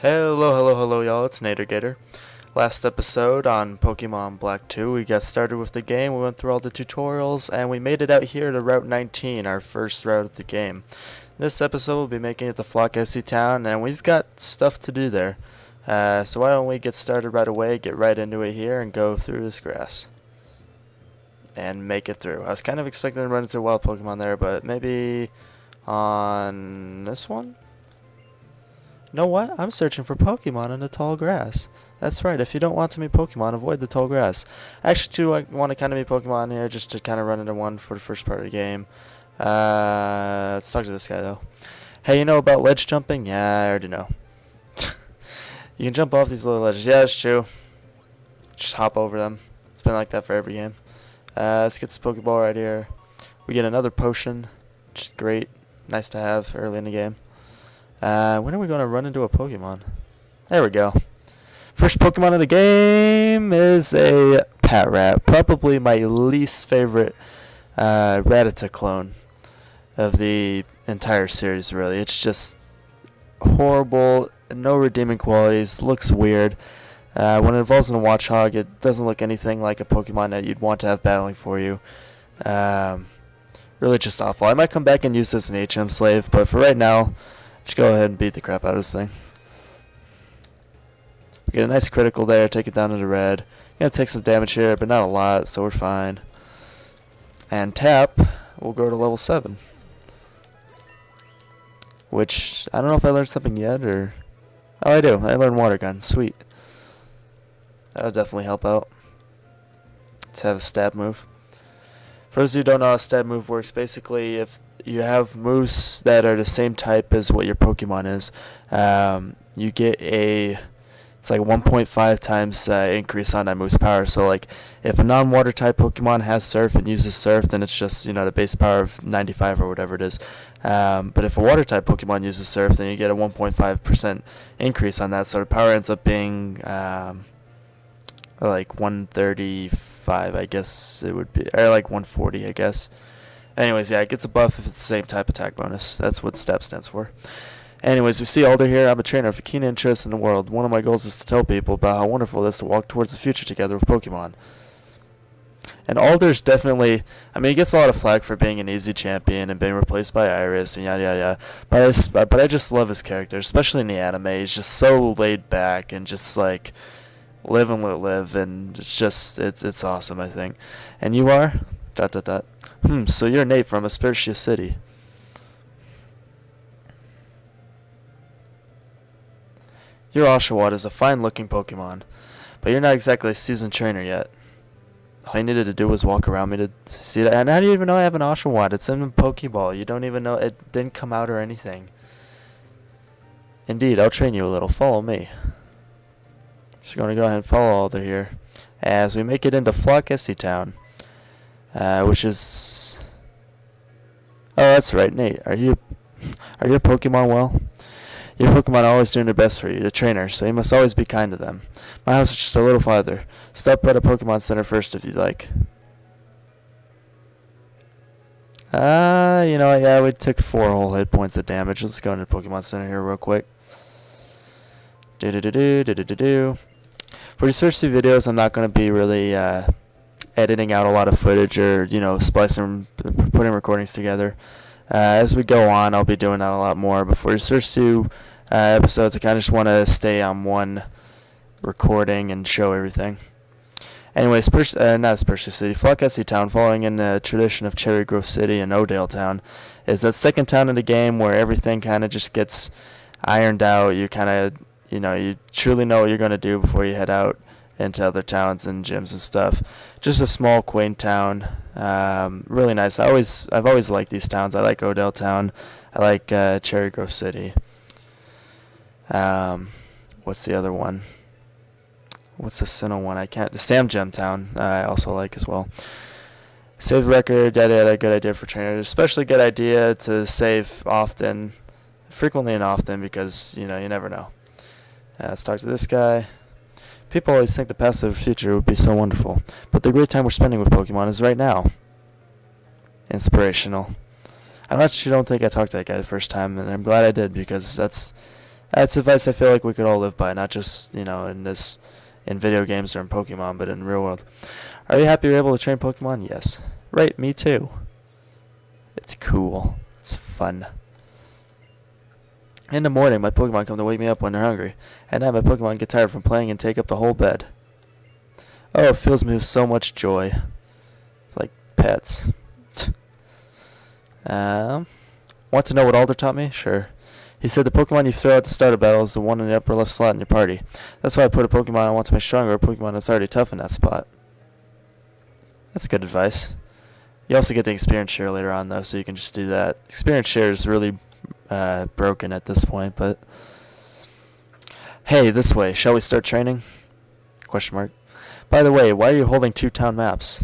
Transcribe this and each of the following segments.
Hello, y'all. It's NaterGator. Last episode on Pokemon Black 2, we got started with the game. We went through all the tutorials, and we made it out here to Route 19, our first route of the game. This episode, we'll be making it to Flocessy town, and we've got stuff to do there. So why don't we get started right away, get right into it here, and go through this grass. And make it through. I was kind of expecting to run into a wild Pokemon there, but maybe on this one? You know what? I'm searching for Pokemon in the tall grass. That's right. If you don't want to meet Pokemon, avoid the tall grass. Actually, too, I want to kind of meet Pokemon here just to kind of run into one for the first part of the game. Let's talk to this guy, though. Hey, you know about ledge jumping? Yeah, I already know. You can jump off these little ledges. Yeah, that's true. Just hop over them. It's been like that for every game. Let's get this Pokeball right here. We get another potion, which is great. Nice to have early in the game. When are we going to run into a Pokemon? There we go. First Pokemon of the game is a Patrat. Probably my least favorite Rattata clone of the entire series, really. It's just horrible, no redeeming qualities, looks weird. When it evolves in a Watchog, it doesn't look anything like a Pokemon that you'd want to have battling for you. Really just awful. I might come back and use this in HM Slave, but for right now, let's go ahead and beat the crap out of this thing. We get a nice critical there, take it down to the red. Gonna take some damage here, but not a lot, so we're fine. And tap, we'll go to level 7. Which, I don't know if I learned something yet, or... Oh, I do. I learned Water Gun. Sweet. That'll definitely help out. Let's have a stab move. For those of you who don't know how a stab move works, basically, if you have moves that are the same type as what your Pokemon is, you get it's like 1.5 times increase on that move's power. So like if a non-water type Pokemon has Surf and uses Surf, then it's just, the base power of 95 or whatever it is. But if a water type Pokemon uses Surf, then you get a 1.5% increase on that. So the power ends up being like 135, I guess it would be, or like 140, I guess. Anyways, yeah, it gets a buff if it's the same type attack bonus. That's what STAB stands for. Anyways, we see Alder here. I'm a trainer with a keen interest in the world. One of my goals is to tell people about how wonderful it is to walk towards the future together with Pokemon. And Alder's definitely, he gets a lot of flack for being an easy champion and being replaced by Iris and yada yada yada. But I just love his character, especially in the anime. He's just so laid back and just like live and let live, and it's awesome, I think. And you are? ... So you're Nate from Aspertia City. Your Oshawott is a fine-looking Pokemon, but you're not exactly a seasoned trainer yet. All you needed to do was walk around me to see that. And how do you even know I have an Oshawott? It's in a Pokeball. You don't even know it didn't come out or anything. Indeed, I'll train you a little. Follow me. Just going to go ahead and follow Alder here as we make it into Flocessy town. Which is... Oh, that's right, Nate. Are your Pokemon well? Your Pokemon are always doing their best for you, the trainer, so you must always be kind to them. My house is just a little farther. Stop at a Pokemon Center first if you'd like. Yeah, we took 4 whole hit points of damage. Let's go into Pokemon Center here real quick. For these first 2 videos, I'm not going to be really editing out a lot of footage or, splicing, putting recordings together. As we go on, I'll be doing that a lot more. But for these first 2 episodes, I kind of just want to stay on one recording and show everything. Anyways, not Aspertia City, Flocessy Town, following in the tradition of Cherry Grove City and Oakdale Town, is that second town in the game where everything kind of just gets ironed out. You kind of, you truly know what you're going to do before you head out into other towns and gyms and stuff. Just a small, quaint town. Really nice. I've always liked these towns. I like Oakdale Town. I like Cherry Grove City. What's the other one? What's the Sinnoh one? The Sam Gem Town I also like as well. Save record, good idea for trainers. Especially good idea to save often, frequently and often, because, you never know. Let's talk to this guy. People always think the past or future would be so wonderful, but the great time we're spending with Pokemon is right now. Inspirational. I actually don't think I talked to that guy the first time, and I'm glad I did, because that's That's advice I feel like we could all live by, not just, in video games or in Pokemon, but in the real world. Are you happy you're able to train Pokemon? Yes. Right, me too. It's cool. It's fun. In the morning, my Pokemon come to wake me up when they're hungry. At night, my Pokemon get tired from playing and take up the whole bed. Oh, it fills me with so much joy. It's like pets. Want to know what Alder taught me? Sure. He said the Pokemon you throw at the start of battle is the one in the upper left slot in your party. That's why I put a Pokemon I want to make stronger, a Pokemon that's already tough in that spot. That's good advice. You also get the experience share later on, though, so you can just do that. Experience share is really broken at this point, but... Hey, this way. Shall we start training? Question mark. By the way, why are you holding 2 town maps?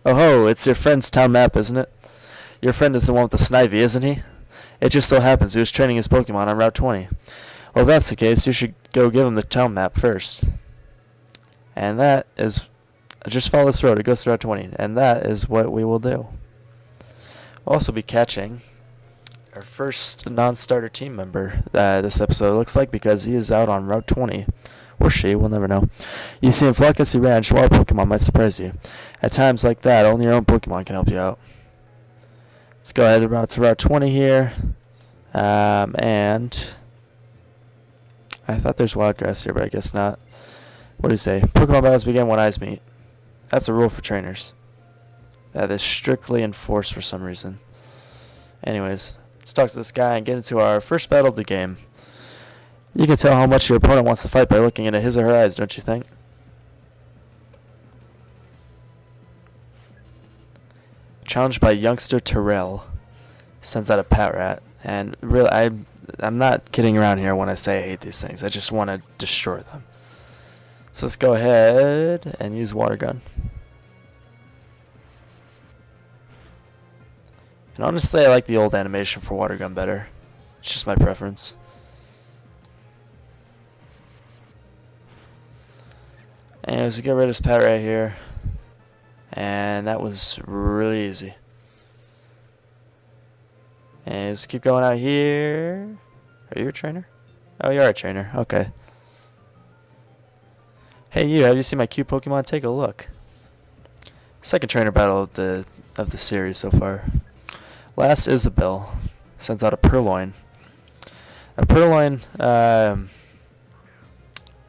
Oh ho, it's your friend's town map, isn't it? Your friend is the one with the Snivy, isn't he? It just so happens he was training his Pokemon on Route 20. Well, if that's the case, you should go give him the town map first. And that is... Just follow this road, it goes to Route 20. And that is what we will do. We'll also be catching our first non-starter team member this episode, it looks like, because he is out on Route 20. Or she, we'll never know. You see, in Flocessy Ranch, wild Pokemon might surprise you. At times like that, only your own Pokemon can help you out. Let's go ahead and to Route 20 here. And I thought there's wild grass here, but I guess not. What do you say? Pokemon battles begin when eyes meet. That's a rule for trainers. That is strictly enforced for some reason. Anyways, let's talk to this guy and get into our first battle of the game. You can tell how much your opponent wants to fight by looking into his or her eyes, don't you think? Challenged by youngster Terrell. Sends out a Patrat. And really, I'm not kidding around here when I say I hate these things. I just want to destroy them. So let's go ahead and use Water Gun. And honestly, I like the old animation for Water Gun better. It's just my preference. Anyways, we get rid of this pet right here. And that was really easy. And let's keep going out here. Are you a trainer? Oh, you are a trainer. Okay. Hey you, have you seen my cute Pokemon? Take a look. Second trainer battle of the series so far. Last Isabelle sends out a Purloin. A Purloin,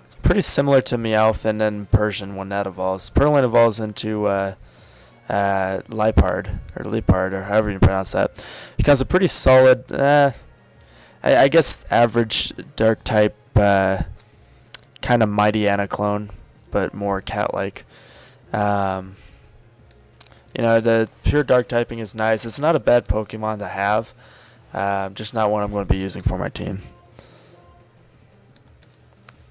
it's pretty similar to Meowth and then Persian when that evolves. Purloin evolves into Liepard, or however you pronounce that. Becomes a pretty solid, I guess average dark type, kind of Mightyena clone, but more cat-like. The pure dark typing is nice. It's not a bad Pokemon to have, just not one I'm going to be using for my team.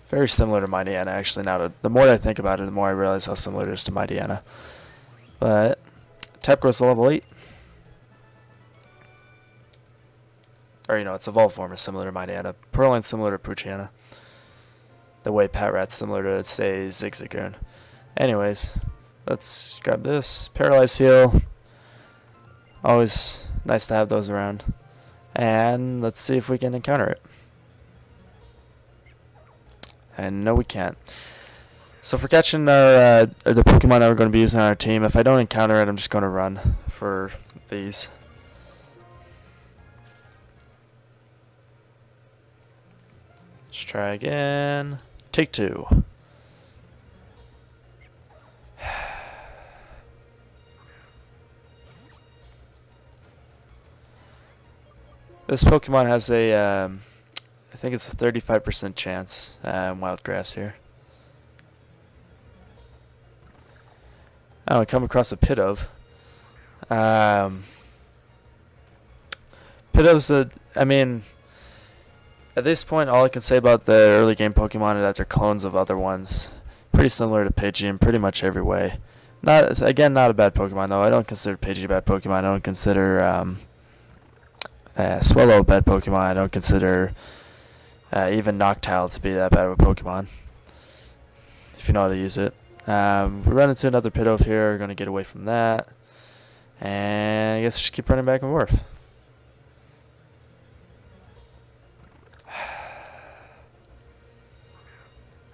Very similar to Mightyena, actually. Now, the more I think about it, the more I realize how similar it is to Mightyena. But type grows to level 8. Or, its evolved form is similar to Mightyena. Purloin's similar to Poochyena. The way Patrat's similar to, say, Zigzagoon. Anyways, let's grab this. Paralyze Heal. Always nice to have those around. And let's see if we can encounter it. And no, we can't. So for catching the Pokemon that we're going to be using on our team, if I don't encounter it, I'm just going to run for these. Let's try again. Take 2. This Pokemon has a, I think it's a 35% chance in wild grass here. Oh, I come across a Pidove. Pidove's at this point, all I can say about the early game Pokemon is that they're clones of other ones. Pretty similar to Pidgey in pretty much every way. Not a bad Pokemon though. I don't consider Pidgey a bad Pokemon. I don't consider Swellow a bad Pokemon. I don't consider even Noctowl to be that bad of a Pokemon, if you know how to use it. We run into another Pidove here. We're going to get away from that. And I guess we just keep running back and forth.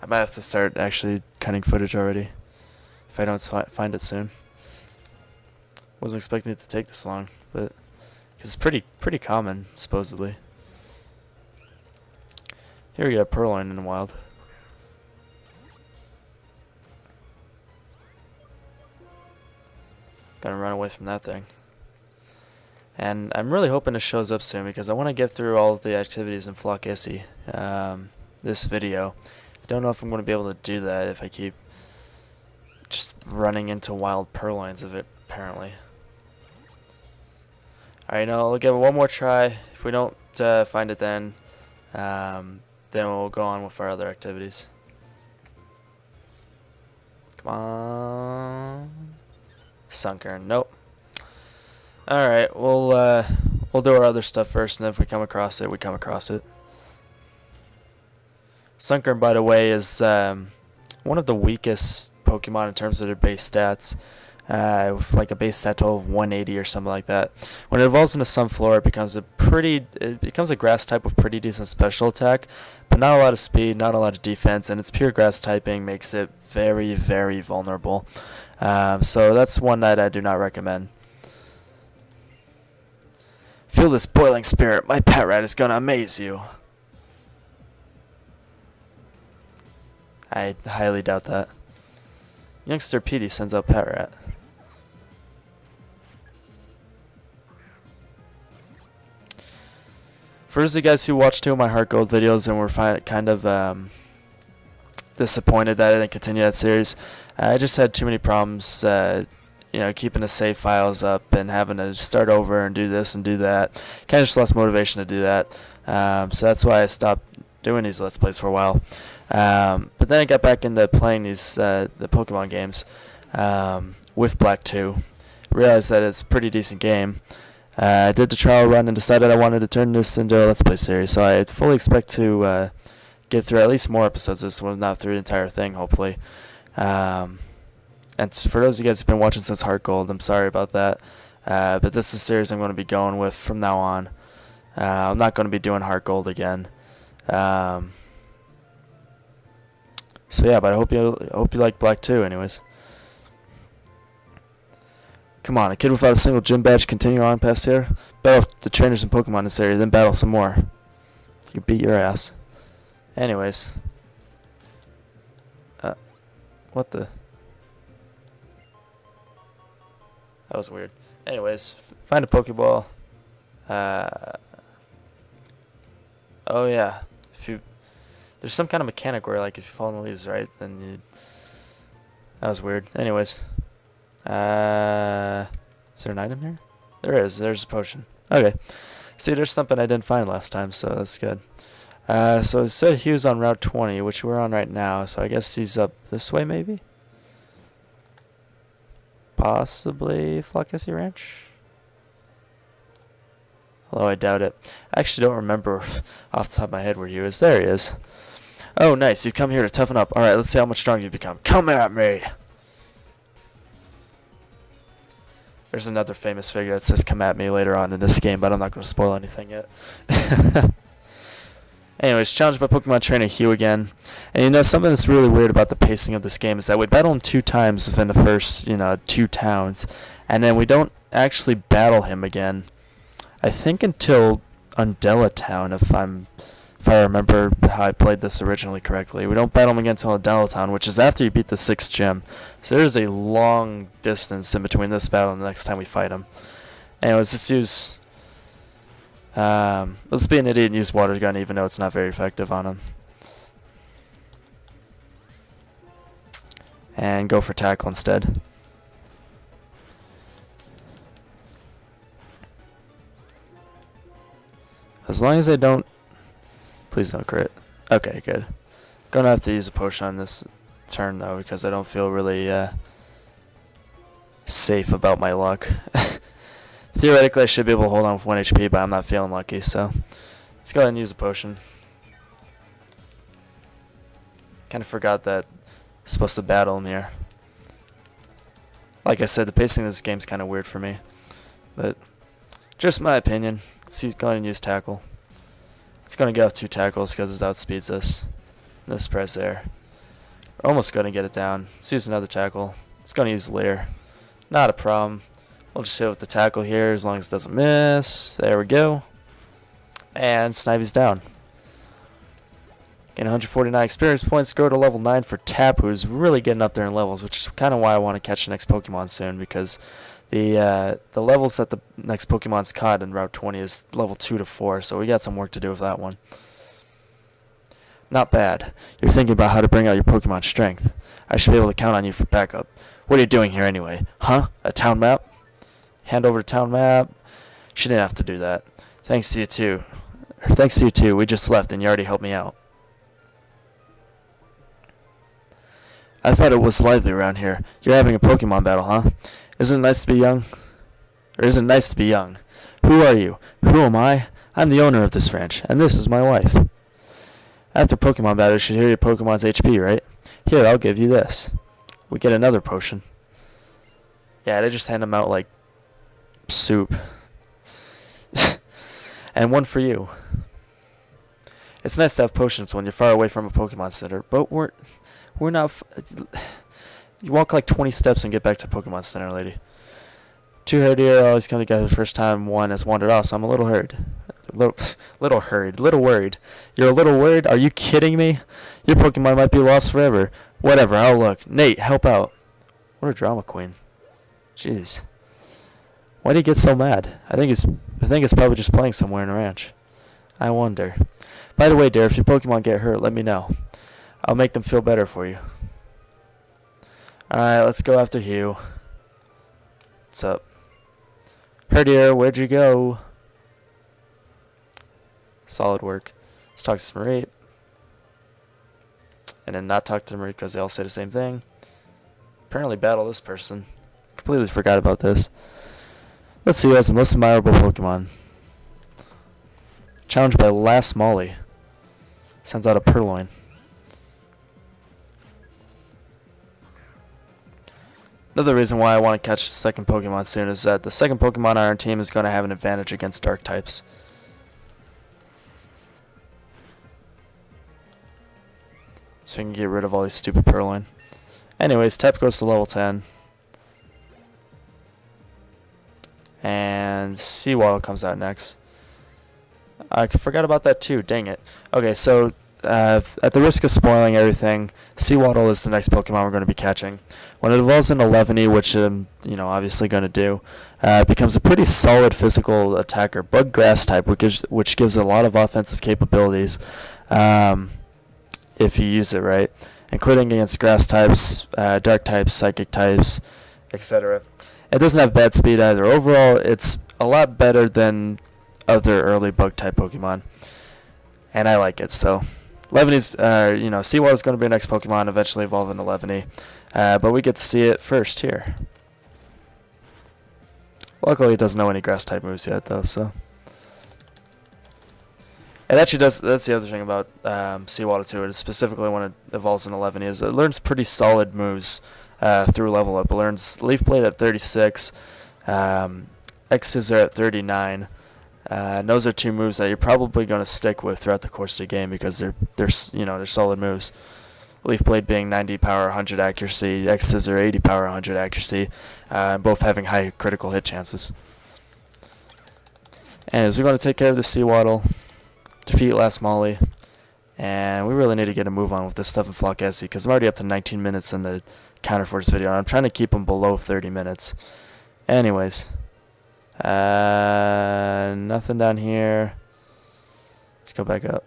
might have to start actually cutting footage already if I don't find it soon. Wasn't expecting it to take this long, but it's pretty common supposedly. Here we got purloin in the wild. Gonna run away from that thing. And I'm really hoping it shows up soon because I want to get through all of the activities in Flocessy this video. I don't know if I'm going to be able to do that if I keep just running into wild purloins of it, apparently. Alright, now I'll give it one more try. If we don't find it then we'll go on with our other activities. Come on. Sunken. Nope. Alright, we'll do our other stuff first, and then if we come across it, we come across it. Sunken, by the way, is one of the weakest Pokemon in terms of their base stats. With like a base stat total of 180 or something like that. When it evolves into Sunflora, it becomes a grass type with pretty decent special attack, but not a lot of speed, not a lot of defense, and its pure grass typing makes it very, very vulnerable. So that's one that I do not recommend. Feel this boiling spirit. My pet rat is gonna amaze you. I highly doubt that. Youngster Petey sends out pet rat. For those of you guys who watched 2 of my Heart Gold videos and were kind of disappointed that I didn't continue that series, I just had too many problems, keeping the save files up and having to start over and do this and do that. Kind of just lost motivation to do that. So that's why I stopped doing these Let's Plays for a while. But then I got back into playing these the Pokemon games with Black 2. Realized that it's a pretty decent game. I did the trial run and decided I wanted to turn this into a Let's Play series, so I fully expect to get through at least more episodes of this one, not through the entire thing, hopefully. And for those of you guys who've been watching since Heart Gold, I'm sorry about that. But this is a series I'm going to be going with from now on. I'm not going to be doing Heart Gold again. So yeah, but I hope you like Black 2 anyways. Come on, a kid without a single gym badge continue on past here. Battle the trainers in Pokemon in this area, then battle some more. You can beat your ass. Anyways. What the? That was weird. Anyways, find a Pokeball. Oh yeah. There's some kind of mechanic where, like, if you fall in the leaves, right, then you... That was weird. Anyways. Is there an item here? There is. There's a potion. Okay. See, there's something I didn't find last time, so that's good. So it said he was on Route 20, which we're on right now, so I guess he's up this way, maybe? Possibly Flocessy Ranch? Although I doubt it. I actually don't remember off the top of my head where he is. There he is. Oh, nice. You've come here to toughen up. Alright, let's see how much stronger you've become. Come at me! There's another famous figure that says come at me later on in this game, but I'm not going to spoil anything yet. Anyways, challenged by Pokemon Trainer Hugh again. And something that's really weird about the pacing of this game is that we battle him 2 times within the first, 2 towns. And then we don't actually battle him again, I think, until Undella Town, if I remember how I played this originally correctly. We don't battle him again until Undella Town, which is after you beat the 6th gym. So there's a long distance in between this battle and the next time we fight him. Anyways, let's use... let's be an idiot and use Water Gun, even though it's not very effective on him. And go for Tackle instead. As long as I don't... Please don't crit. Okay, good. Gonna have to use a potion on this turn, though, because I don't feel really safe about my luck. Theoretically, I should be able to hold on with 1 HP, but I'm not feeling lucky, so let's go ahead and use a potion. Kind of forgot that I'm supposed to battle him here. Like I said, the pacing of this game's kind of weird for me, but just my opinion. Let's go ahead and use Tackle. It's going to get off 2 tackles because it outspeeds us. No surprise there. We're almost going to get it down. Let's use another tackle. It's going to use Leer. Not a problem. We'll just hit with the tackle here as long as it doesn't miss. There we go. And Snivey's down. Gain 149 experience points. Go to level 9 for Tap, who's really getting up there in levels, which is kind of why I want to catch the next Pokemon soon, because the levels that the next Pokemon's caught in Route 20 is level 2 to 4, so we got some work to do with that one. Not bad. You're thinking about how to bring out your Pokemon's strength. I should be able to count on you for backup. What are you doing here anyway? Huh? A town map? Hand over to town map? She didn't have to do that. Thanks to you too. We just left and you already helped me out. I thought it was lively around here. You're having a Pokemon battle, huh? Isn't it nice to be young? Who are you? Who am I? I'm the owner of this ranch, and this is my wife. After Pokemon battle, you should heal your Pokemon's HP, right? Here, I'll give you this. We get another potion. Yeah, they just hand them out like soup. And one for you. It's nice to have potions when you're far away from a Pokemon Center, but we're not. You walk like 20 steps and get back to Pokemon Center, lady. Two Herdier always come together the first time one has wandered off, so I'm a little worried. Little worried. You're a little worried? Are you kidding me? Your Pokemon might be lost forever. Whatever, I'll look. Nate, help out. What a drama queen. Jeez. Why did he get so mad? I think it's probably just playing somewhere in a ranch. I wonder. By the way, dear, if your Pokemon get hurt, let me know. I'll make them feel better for you. Alright, let's go after Hugh. What's up? Herdier, where'd you go? Solid work. Let's talk to Smarite. And then not talk to Smarite because they all say the same thing. Apparently battle this person. Completely forgot about this. Let's see who has the most admirable Pokemon. Challenged by Last Molly. Sends out a Purloin. Another reason why I want to catch the second Pokemon soon is that the second Pokemon on our team is going to have an advantage against Dark types. So we can get rid of all these stupid Purloin. Anyways, Tap goes to level 10. And Seawaddle comes out next. I forgot about that too, dang it. Okay, so at the risk of spoiling everything, Seawaddle is the next Pokemon we're going to be catching. When it evolves into Levany, which I'm obviously going to do, it becomes a pretty solid physical attacker, Bug Grass type, which gives a lot of offensive capabilities if you use it right, including against Grass types, Dark types, Psychic types, etc. It doesn't have bad speed either. Overall, it's a lot better than other early Bug type Pokemon, and I like it. So, Levany's, Seawater is going to be our next Pokemon, eventually evolve into Levany, but we get to see it first here. Luckily, it doesn't know any Grass type moves yet, though. So, it actually does. That's the other thing about Seawater too. It specifically when it evolves into Levany is it learns pretty solid moves through level up. It learns Leaf Blade at 36, X-Scissor at 39. And those are two moves that you're probably going to stick with throughout the course of the game because they're solid moves. Leaf Blade being 90 power, 100 accuracy, X-Scissor 80 power, 100 accuracy, both having high critical hit chances. Anyways, we're going to take care of the Seawaddle, defeat Last Molly, and we really need to get a move on with this stuff in Flocessy because I'm already up to 19 minutes in the counter for this video, and I'm trying to keep them below 30 minutes. Anyways. Nothing down here. Let's go back up.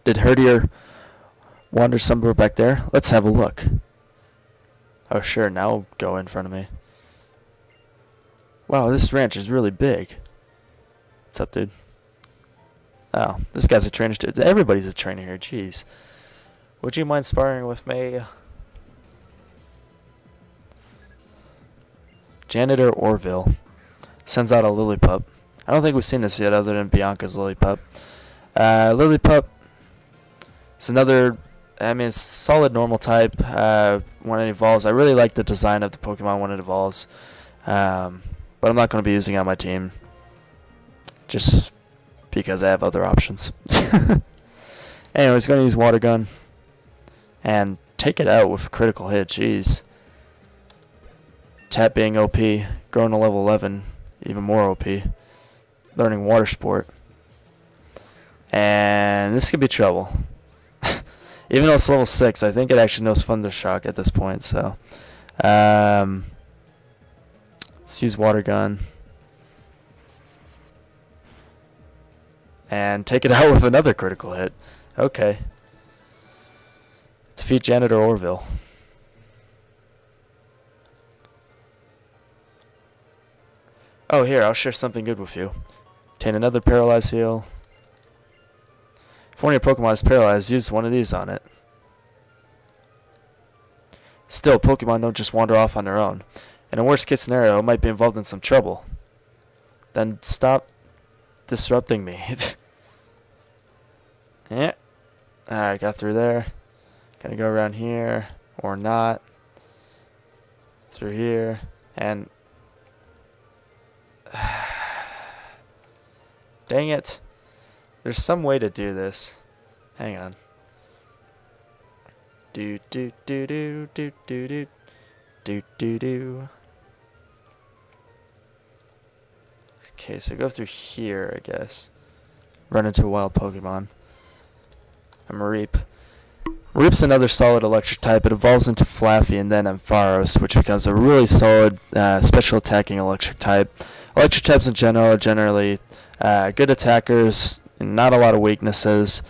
Did Herdier wander somewhere back there? Let's have a look. Oh sure, now go in front of me. Wow, this ranch is really big. What's up, dude? Oh, this guy's a trainer too. Everybody's a trainer here, jeez. Would you mind sparring with me? Janitor Orville sends out a Lillipup. I don't think we've seen this yet other than Bianca's Lillipup. Lillipup is another, it's solid normal type when it evolves. I really like the design of the Pokemon when it evolves. but I'm not going to be using it on my team just because I have other options. Anyways, going to use Water Gun and take it out with a critical hit. Jeez. Tap being OP, growing to level 11, even more OP. Learning Water Sport. And this could be trouble. Even though it's level 6, I think it actually knows Thundershock at this point, so. Let's use Water Gun. And take it out with another critical hit. Okay. Defeat Janitor Orville. Oh, here, I'll share something good with you. Obtain another Paralyze Heal. If one of your Pokemon is paralyzed, use one of these on it. Still, Pokemon don't just wander off on their own. In a worst case scenario, it might be involved in some trouble. Then stop disrupting me. Yeah. Alright, got through there. Gonna go around here, or not. Through here, and... Dang it. There's some way to do this. Hang on. Do do do do do do do do do do. Okay, so go through here, I guess. Run into a wild Pokemon. A Mareep. Mareep's another solid electric type. It evolves into Flaffy and then Ampharos, which becomes a really solid special attacking electric type. Electric types in general are generally good attackers, not a lot of weaknesses.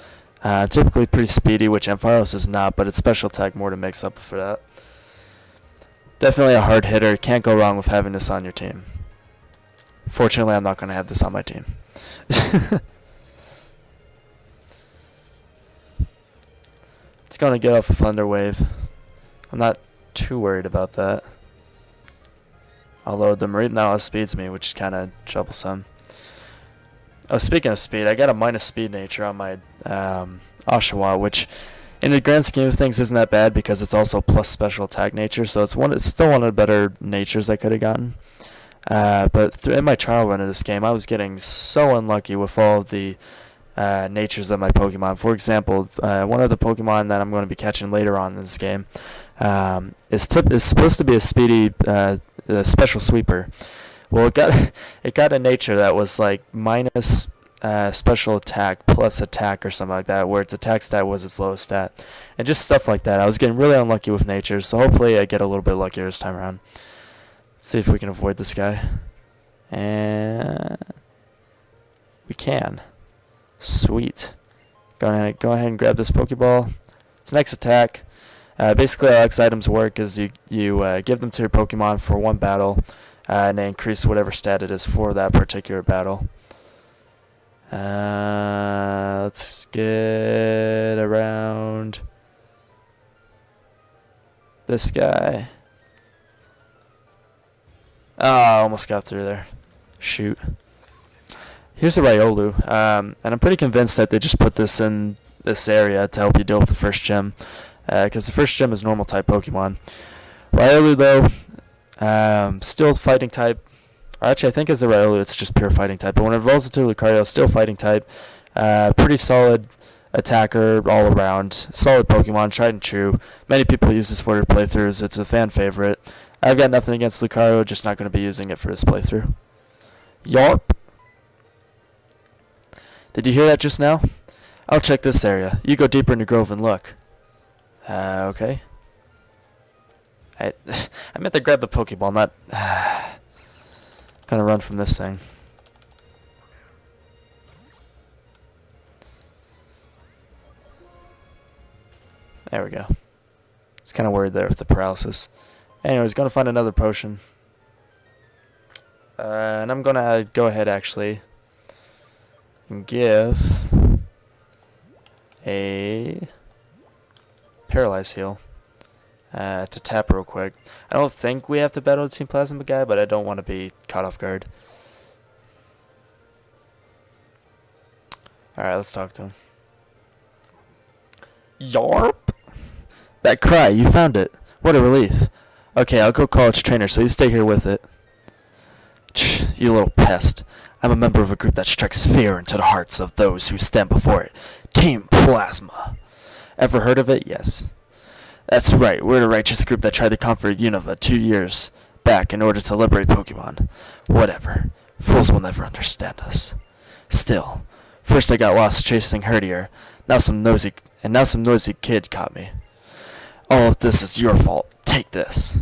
Typically pretty speedy, which Ampharos is not, but its special attack more to make up for that. Definitely a hard hitter. Can't go wrong with having this on your team. Fortunately, I'm not going to have this on my team. It's going to get off a Thunder Wave. I'm not too worried about that. Although the Mareep now outspeeds me, which is kind of troublesome. Oh, speaking of speed, I got a minus speed nature on my Oshawott, which in the grand scheme of things isn't that bad because it's also plus special attack nature, so it's still one of the better natures I could have gotten. But in my trial run of this game, I was getting so unlucky with all of the natures of my Pokemon. For example, one of the Pokemon that I'm going to be catching later on in this game is supposed to be a speedy special sweeper. Well, it got a nature that was like minus special attack plus attack or something like that, where its attack stat was its lowest stat, and just stuff like that. I was getting really unlucky with natures, so hopefully I get a little bit luckier this time around. Let's see if we can avoid this guy, and we can. Sweet. Go ahead and grab this Pokeball. Its next attack. Basically, how X items work is you give them to your Pokemon for one battle, and they increase whatever stat it is for that particular battle. Let's get around this guy. Oh, I almost got through there. Shoot. Here's a Riolu, and I'm pretty convinced that they just put this in this area to help you deal with the first gym, because the first gym is normal type Pokemon. Riolu, though, still fighting type. Actually, I think as a Riolu, it's just pure fighting type. But when it evolves into Lucario, still fighting type. Pretty solid attacker all around. Solid Pokemon, tried and true. Many people use this for their playthroughs. It's a fan favorite. I've got nothing against Lucario, just not going to be using it for this playthrough. Yarp. Did you hear that just now? I'll check this area. You go deeper in the grove and look. Okay. I meant to grab the Pokeball, not... Gonna run from this thing. There we go. It's kind of worried there with the paralysis. Anyways, gonna find another potion. And I'm gonna go ahead actually and give a Paralyze Heal to tap real quick. I don't think we have to battle the Team Plasma guy, but I don't want to be caught off guard. Alright, let's talk to him. Yarp! That cry, you found it. What a relief. Okay, I'll go call its trainer, so you stay here with it. You little pest. I'm a member of a group that strikes fear into the hearts of those who stand before it. Team Plasma. Ever heard of it? Yes. That's right, we're the righteous group that tried to conquer Unova 2 years back in order to liberate Pokemon. Whatever. Fools will never understand us. Still, first I got lost chasing Herdier. Now some nosy kid caught me. All of this is your fault. Take this.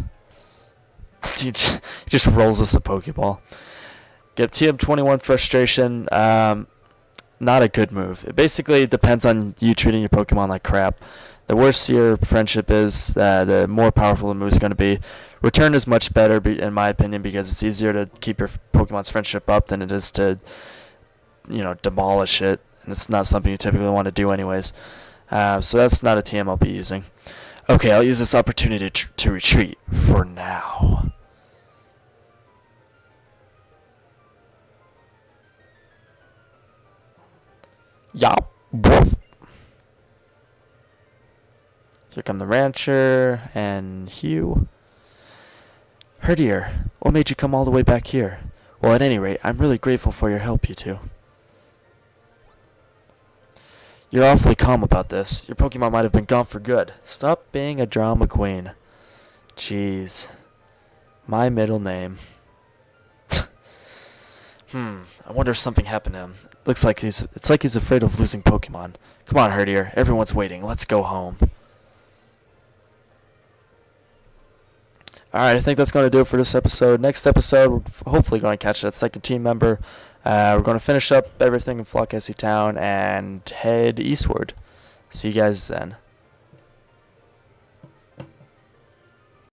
He just rolls us a Pokeball. Get TM21 frustration. Not a good move. It basically depends on you treating your Pokemon like crap. The worse your friendship is, the more powerful the move is going to be. Return is much better, in my opinion, because it's easier to keep your Pokemon's friendship up than it is to, demolish it. And it's not something you typically want to do anyways. So that's not a TM I'll be using. Okay, I'll use this opportunity to retreat for now. Yop. Woof. Here come the rancher and Hugh. Herdier, what made you come all the way back here? Well, at any rate, I'm really grateful for your help, you two. You're awfully calm about this. Your Pokemon might have been gone for good. Stop being a drama queen. Jeez. My middle name. I wonder if something happened to him. It's like he's afraid of losing Pokemon. Come on, Herdier. Everyone's waiting. Let's go home. Alright, I think that's going to do it for this episode. Next episode, we're hopefully going to catch that second team member. We're going to finish up everything in Flocessy Town and head eastward. See you guys then.